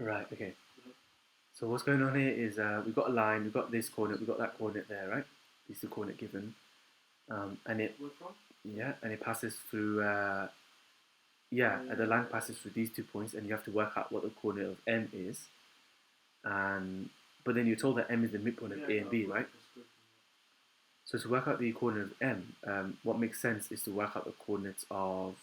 Right, okay. So what's going on here is we've got a line, we've got this coordinate, we've got that coordinate there, right? This is the coordinate given. And it, yeah, and it passes through, yeah, the line passes through these 2 points, and you have to work out what the coordinate of M is. And but then you're told that M is the midpoint of A and B, right? So to work out the coordinate of M, what makes sense is to work out the coordinates of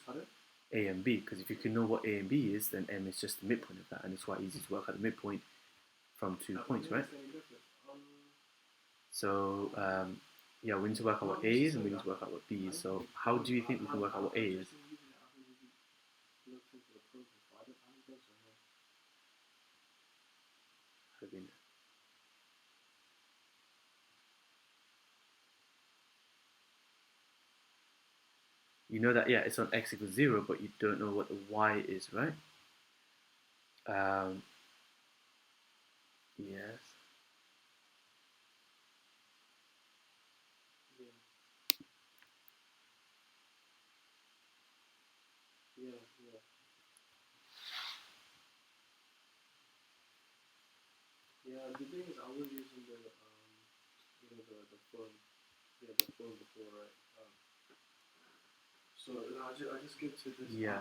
A and B, because if you can know what A and B is, then M is just the midpoint of that, and it's quite easy to work out the midpoint from 2 points, right? So yeah, we need to work out what A is, and we need to work out what B is. So how do you think we can work out what A is? You know that, yeah, it's on x equals 0, but you don't know what the y is, right? Yes. Yeah.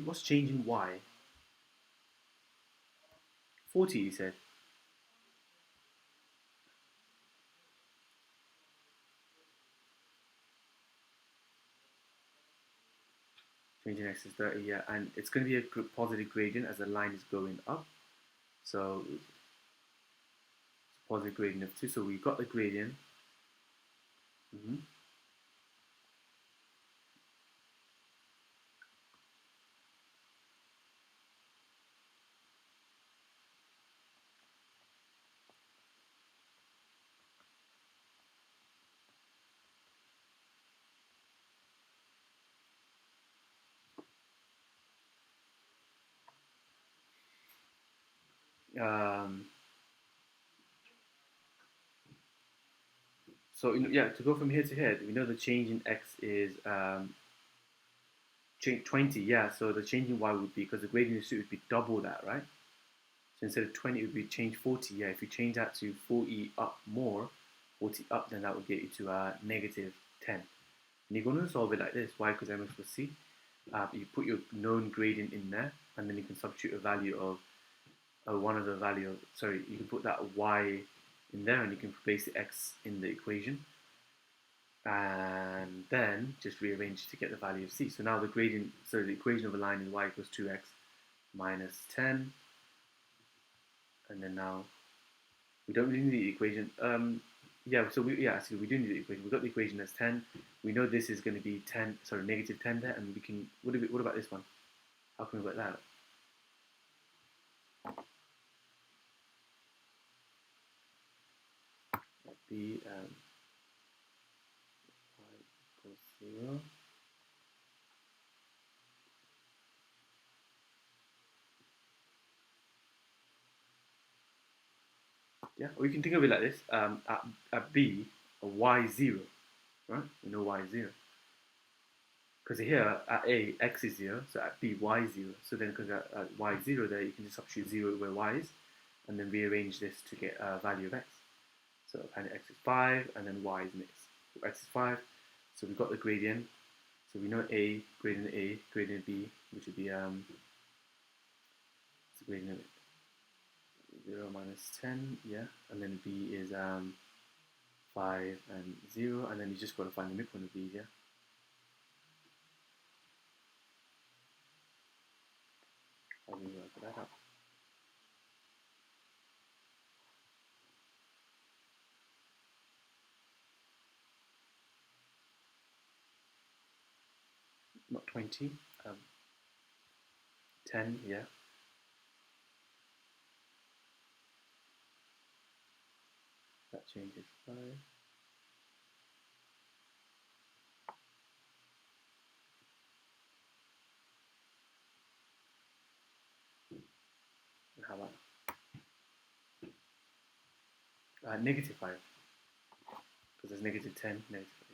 What's changing y? 40, you said. Changing x is 30, yeah, and it's going to be a positive gradient as the line is going up. So it's a positive gradient of 2. So we got the gradient. Mm-hmm. Um, so yeah, to go from here to here, we know the change in x is 20. Yeah, so the change in y would be, because the gradient of 2 would be double that, right? So instead of 20, it would be change 40. Yeah, if you change that to 40 up more, 40 up, then that would get you to negative 10. And you're going to solve it like this. Y equals mx plus c. You put your known gradient in there, and then you can substitute a value of one of the value of, sorry, you can put that y in there, and you can replace the x in the equation, and then just rearrange to get the value of c. So now the gradient, so the equation of a line is y equals 2x minus 10, and then now we don't really need the equation. Yeah, so actually we do need the equation. We've got the equation as 10. We know this is going to be 10, sorry, negative 10 there, and we can, what about this one? How can we work that out? That'd be y equals 0. Yeah, or you can think of it like this. At b, a y is 0, right? We know y is 0. Because here, at a, x is 0, so at b, y is 0. So then because at y is 0 there, you can just substitute 0 where y is, and then rearrange this to get a value of x. So apparently x is 5, and then y is mixed. So x is 5, so we've got the gradient. So we know a, gradient b, which would be the gradient of 0 minus 10, yeah, and then b is 5 and 0, and then you just got to find the midpoint of these, yeah. How do we work that out? Not 20, 10, yeah. That changes 5. And how about negative 5. Because there's negative 10, negative 5.